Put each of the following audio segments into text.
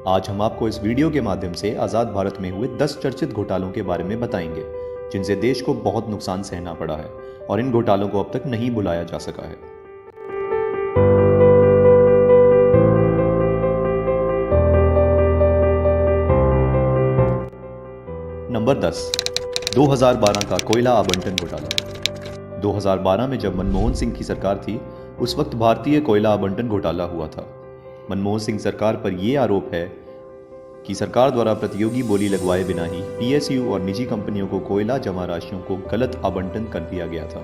आज हम आपको इस वीडियो के माध्यम से आज़ाद भारत में हुए 10 चर्चित घोटालों के बारे में बताएंगे जिनसे देश को बहुत नुकसान सहना पड़ा है और इन घोटालों को अब तक नहीं बुलाया जा सका है। नंबर 10, 2012 का कोयला आवंटन घोटाला। 2012 में जब मनमोहन सिंह की सरकार थी, उस वक्त भारतीय कोयला आवंटन घोटाला हुआ था। मनमोहन सिंह सरकार पर यह आरोप है कि सरकार द्वारा प्रतियोगी बोली लगवाए बिना ही पीएसयू और निजी कंपनियों को कोयला जमा राशियों को गलत आवंटन कर दिया गया था।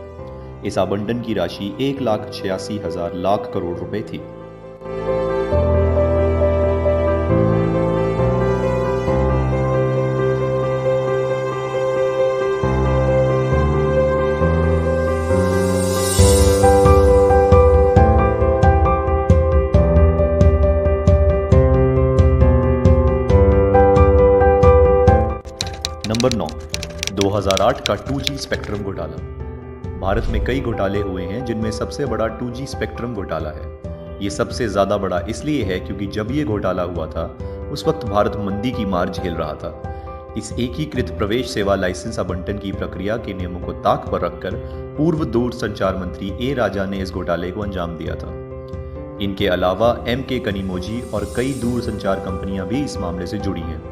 इस आवंटन की राशि 1,86,000 लाख करोड़ रुपए थी। नंबर 9, 2008 का 2G स्पेक्ट्रम घोटाला। भारत में कई घोटाले हुए हैं जिनमें सबसे बड़ा 2G स्पेक्ट्रम घोटाला है। ये सबसे ज्यादा बड़ा इसलिए है क्योंकि जब ये घोटाला हुआ था उस वक्त भारत मंदी की मार झेल रहा था। इस एकीकृत प्रवेश सेवा लाइसेंस आवंटन की प्रक्रिया के नियमों को ताक पर रखकर पूर्व दूरसंचार मंत्री ए राजा ने इस घोटाले को अंजाम दिया था। इनके अलावा MK कनिमोझी और कई दूरसंचार कंपनियां भी इस मामले से जुड़ी हैं।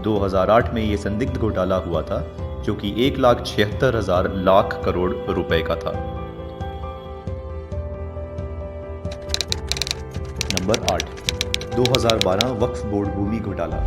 2008 में यह संदिग्ध घोटाला हुआ था जो कि 1,76,000 लाख करोड़ रुपए का था। नंबर 8, 2012 वक्फ बोर्ड भूमि घोटाला।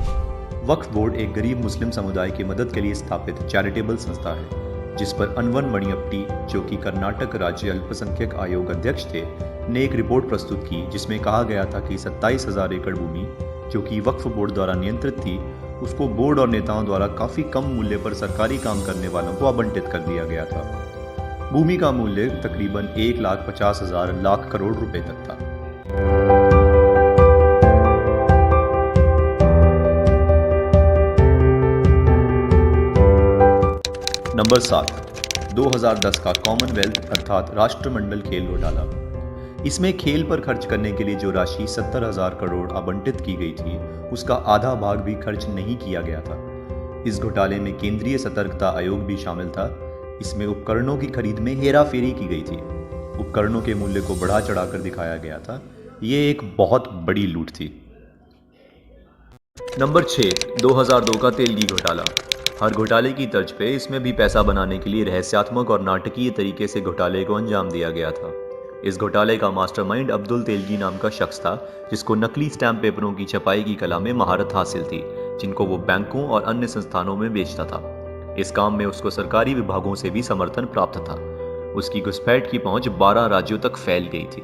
वक्फ बोर्ड एक गरीब मुस्लिम समुदाय की मदद के लिए स्थापित चैरिटेबल संस्था है जिस पर अनवन मणियप्टी, जो कि कर्नाटक राज्य अल्पसंख्यक आयोग अध्यक्ष थे, ने एक रिपोर्ट प्रस्तुत की जिसमें कहा गया था कि 27,000 एकड़ भूमि जो कि वक्फ बोर्ड द्वारा नियंत्रित थी, उसको बोर्ड और नेताओं द्वारा काफी कम मूल्य पर सरकारी काम करने वालों को आवंटित कर दिया गया था। भूमि का मूल्य तकरीबन 1,50,000 लाख करोड़ रुपए तक था। नंबर 7, 2010 का कॉमनवेल्थ अर्थात राष्ट्रमंडल खेल घोटाला। इसमें खेल पर खर्च करने के लिए जो राशि 70,000 करोड़ आवंटित की गई थी, उसका आधा भाग भी खर्च नहीं किया गया था। इस घोटाले में केंद्रीय सतर्कता आयोग भी शामिल था। इसमें उपकरणों की खरीद में हेराफेरी की गई थी। उपकरणों के मूल्य को बढ़ा चढ़ाकर दिखाया गया था। ये एक बहुत बड़ी लूट थी। नंबर 6, 2002 का तेलगी घोटाला। हर घोटाले की तर्ज पे इसमें भी पैसा बनाने के लिए रहस्यात्मक और नाटकीय तरीके से घोटाले को अंजाम दिया गया था। इस घोटाले का मास्टरमाइंड अब्दुल तेलगी नाम का शख्स था जिसको नकली स्टैम्प पेपरों की छपाई की कला में महारत हासिल थी, जिनको वो बैंकों और अन्य संस्थानों में बेचता था। इस काम में उसको सरकारी विभागों से भी समर्थन प्राप्त था। उसकी घुसपैठ की पहुंच 12 राज्यों तक फैल गई थी।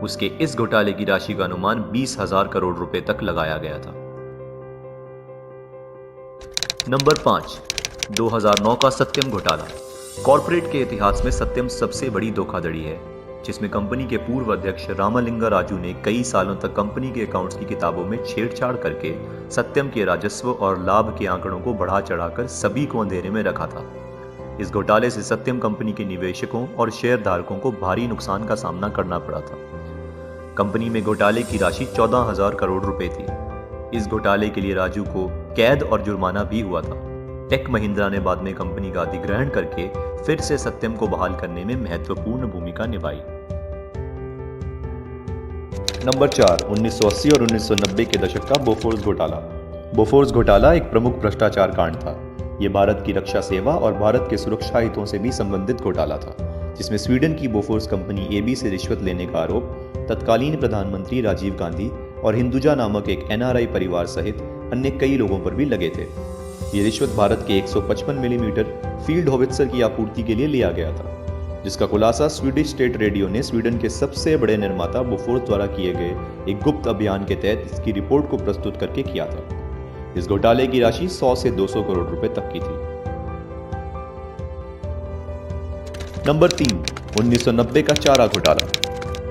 उसके इस घोटाले की राशि का अनुमान 20,000 करोड़ रुपए तक लगाया गया था। नंबर 5, 2009 का सत्यम घोटाला। कॉर्पोरेट के इतिहास में सत्यम सबसे बड़ी धोखाधड़ी है, जिसमें कंपनी के पूर्व अध्यक्ष रामालिंगा राजू ने कई सालों तक कंपनी के अकाउंट्स की किताबों में छेड़छाड़ करके सत्यम के राजस्व और लाभ के आंकड़ों को बढ़ा चढ़ाकर सभी को अंधेरे में रखा था। इस घोटाले से सत्यम कंपनी के निवेशकों और शेयरधारकों को भारी नुकसान का सामना करना पड़ा था। कंपनी में घोटाले की राशि 14,000 करोड़ रुपए थी। इस घोटाले के लिए राजू को कैद और जुर्माना भी हुआ था। टेक महिंद्रा ने बाद में कंपनी का अधिग्रहण करके फिर से सत्यम को बहाल करने में महत्वपूर्ण भूमिका निभाई। नंबर 4, 1980 और 1990 के दशक का बोफोर्स घोटाला। बोफोर्स घोटाला एक प्रमुख भ्रष्टाचार कांड था। यह भारत की रक्षा सेवा और भारत के सुरक्षा हितों से भी संबंधित घोटाला था, जिसमें स्वीडन की बोफोर्स कंपनी AB से रिश्वत लेने का आरोप तत्कालीन प्रधानमंत्री राजीव गांधी और हिंदुजा नामक एक NRI परिवार सहित अन्य कई लोगों पर भी लगे थे। ये रिश्वत भारत के 155 मिलीमीटर फील्ड होवित्जर की आपूर्ति के लिए लिया गया था, जिसका खुलासा स्वीडिश स्टेट रेडियो ने स्वीडन के सबसे बड़े निर्माता बोफोर्स द्वारा किए गए एक गुप्त अभियान के तहत इसकी रिपोर्ट को प्रस्तुत करके किया था। इस घोटाले की राशि 100 से 200 करोड़ रुपए तक की थी। नंबर 3, 1990 का चारा घोटाला।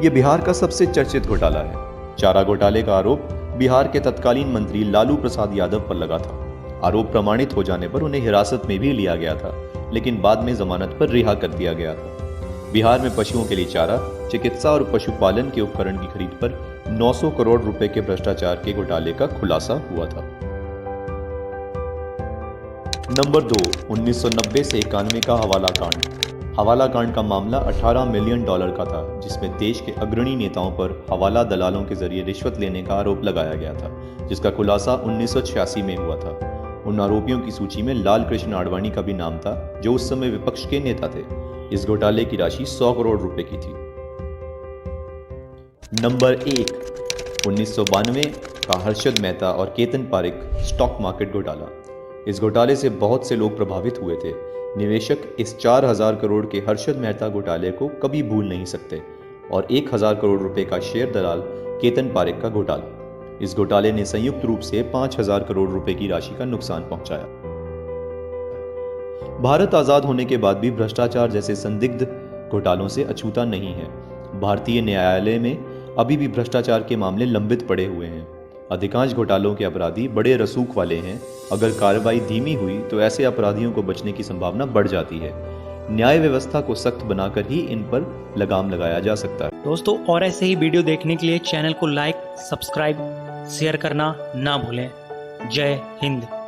यह बिहार का सबसे चर्चित घोटाला है। चारा घोटाले का आरोप बिहार के तत्कालीन मंत्री लालू प्रसाद यादव पर लगा था। आरोप प्रमाणित हो जाने पर उन्हें हिरासत में भी लिया गया था, लेकिन बाद में जमानत पर रिहा कर दिया गया था। बिहार में पशुओं के लिए चारा, चिकित्सा और पशुपालन के उपकरण की खरीद पर 900 करोड़ रुपए के भ्रष्टाचार के घोटाले का खुलासा हुआ था। नंबर 2, 1990 से 91 का हवाला कांड। हवाला कांड का मामला $18 मिलियन का था, जिसमें देश के अग्रणी नेताओं पर हवाला दलालों के जरिए रिश्वत लेने का आरोप लगाया गया था, जिसका खुलासा 1986 में हुआ था। उन आरोपियों की सूची में लाल कृष्ण आडवाणी का भी नाम था, जो उस समय विपक्ष के नेता थे। इस घोटाले की राशि 100 करोड़ रुपए की थी। नंबर 1, 1992 का हर्षद मेहता और केतन पारेख स्टॉक मार्केट घोटाला। इस घोटाले से बहुत से लोग प्रभावित हुए थे। निवेशक इस 4000 करोड़ के हर्षद मेहता घोटाले को कभी भूल नहीं सकते, और 1000 करोड़ रुपए का शेयर दलाल केतन पारेख का घोटाला। इस घोटाले ने संयुक्त रूप से 5000 करोड़ रुपए की राशि का नुकसान पहुंचाया। भारत आजाद होने के बाद भी भ्रष्टाचार जैसे संदिग्ध घोटालों से अछूता नहीं है। भारतीय न्यायालय में अभी भी भ्रष्टाचार के मामले लंबित पड़े हुए हैं। अधिकांश घोटालों के अपराधी बड़े रसूख वाले हैं। अगर कार्रवाई धीमी हुई तो ऐसे अपराधियों को बचने की संभावना बढ़ जाती है। न्याय व्यवस्था को सख्त बनाकर ही इन पर लगाम लगाया जा सकता है। दोस्तों, और ऐसे ही वीडियो देखने के लिए चैनल को लाइक, सब्सक्राइब, शेयर करना ना भूलें। जय हिंद।